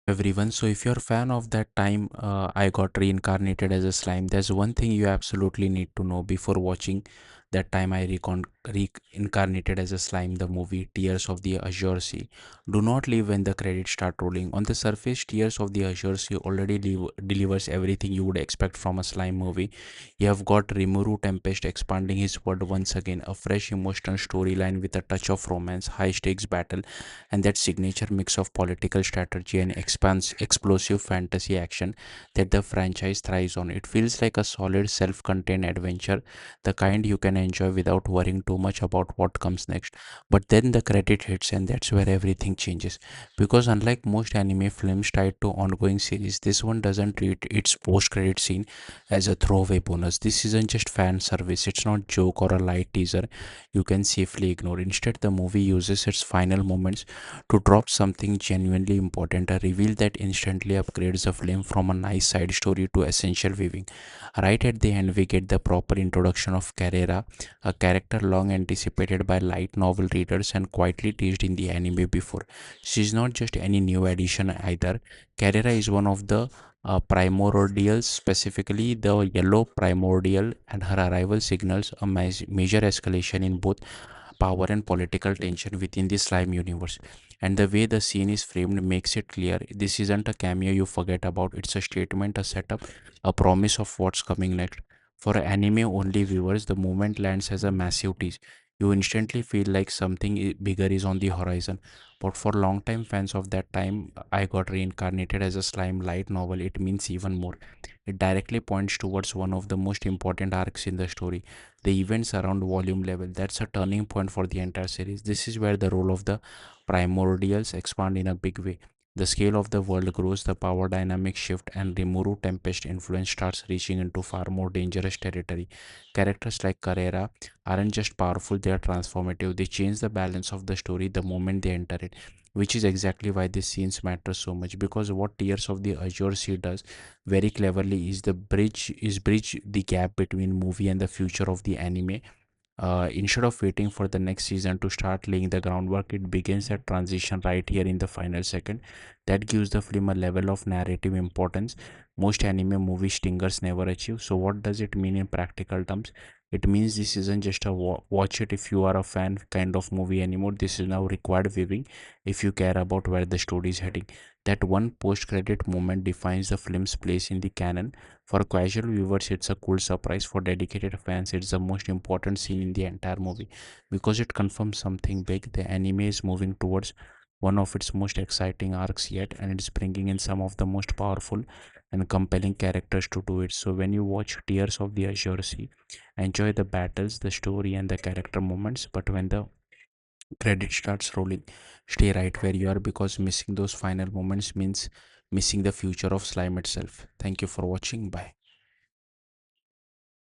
Everyone, so if you're a fan of that time I got reincarnated as a slime, there's one thing you absolutely need to know before watching that time I reincarnated as a slime, the movie Tears of the Azure Sea. Do not leave when the credits start rolling. On the surface, Tears of the Azure Sea already delivers everything you would expect from a slime movie. You have got Rimuru Tempest expanding his world once again, a fresh emotional storyline with a touch of romance, high stakes battle, and that signature mix of political strategy and explosive fantasy action that the franchise thrives on. It feels like a solid self contained adventure, the kind you can enjoy without worrying too much about what comes next. But then the credit hits, and that's where everything changes. Because unlike most anime films tied to ongoing series, this one doesn't treat its post credit scene as a throwaway bonus. This isn't just fan service, it's not joke or a light teaser you can safely ignore. Instead, the movie uses its final moments to drop something genuinely important, a reveal that instantly upgrades the film from a nice side story to essential viewing. Right at the end, we get the proper introduction of Carrera, a character long anticipated by light novel readers and quietly teased in the anime before. She's not just any new addition either. Carrera is one of the primordials, specifically the yellow primordial, and her arrival signals a major escalation in both power and political tension within the slime universe. And the way the scene is framed makes it clear this isn't a cameo you forget about, it's a statement, a setup, a promise of what's coming next. For anime only viewers, the moment lands as a massive tease. You instantly feel like something bigger is on the horizon. But for long-time fans of that time, I got reincarnated as a slime light novel, it means even more. It directly points towards one of the most important arcs in the story, the events around volume level. That's a turning point for the entire series. This is where the role of the primordials expand in a big way. The scale of the world grows, the power dynamics shift, and Rimuru Tempest influence starts reaching into far more dangerous territory. Characters like Carrera aren't just powerful, they are transformative. They change the balance of the story the moment they enter it, which is exactly why these scenes matter so much. Because what Tears of the Azure Sea does very cleverly is bridge the gap between movie and the future of the anime. Instead of waiting for the next season to start laying the groundwork, it begins that transition right here in the final second. That gives the film a level of narrative importance most anime movie stingers never achieve. So what does it mean in practical terms? It means this isn't just a watch it if you are a fan kind of movie anymore. This is now required viewing if you care about where the story is heading. That one post credit moment defines the film's place in the canon. For casual viewers, it's a cool surprise. For dedicated fans, it's the most important scene in the entire movie because it confirms something big. The anime is moving towards one of its most exciting arcs yet, and it's bringing in some of the most powerful and compelling characters to do it. So, when you watch Tears of the Azure Sea, enjoy the battles, the story, and the character moments. But when the credit starts rolling, stay right where you are because missing those final moments means missing the future of slime itself. Thank you for watching. Bye.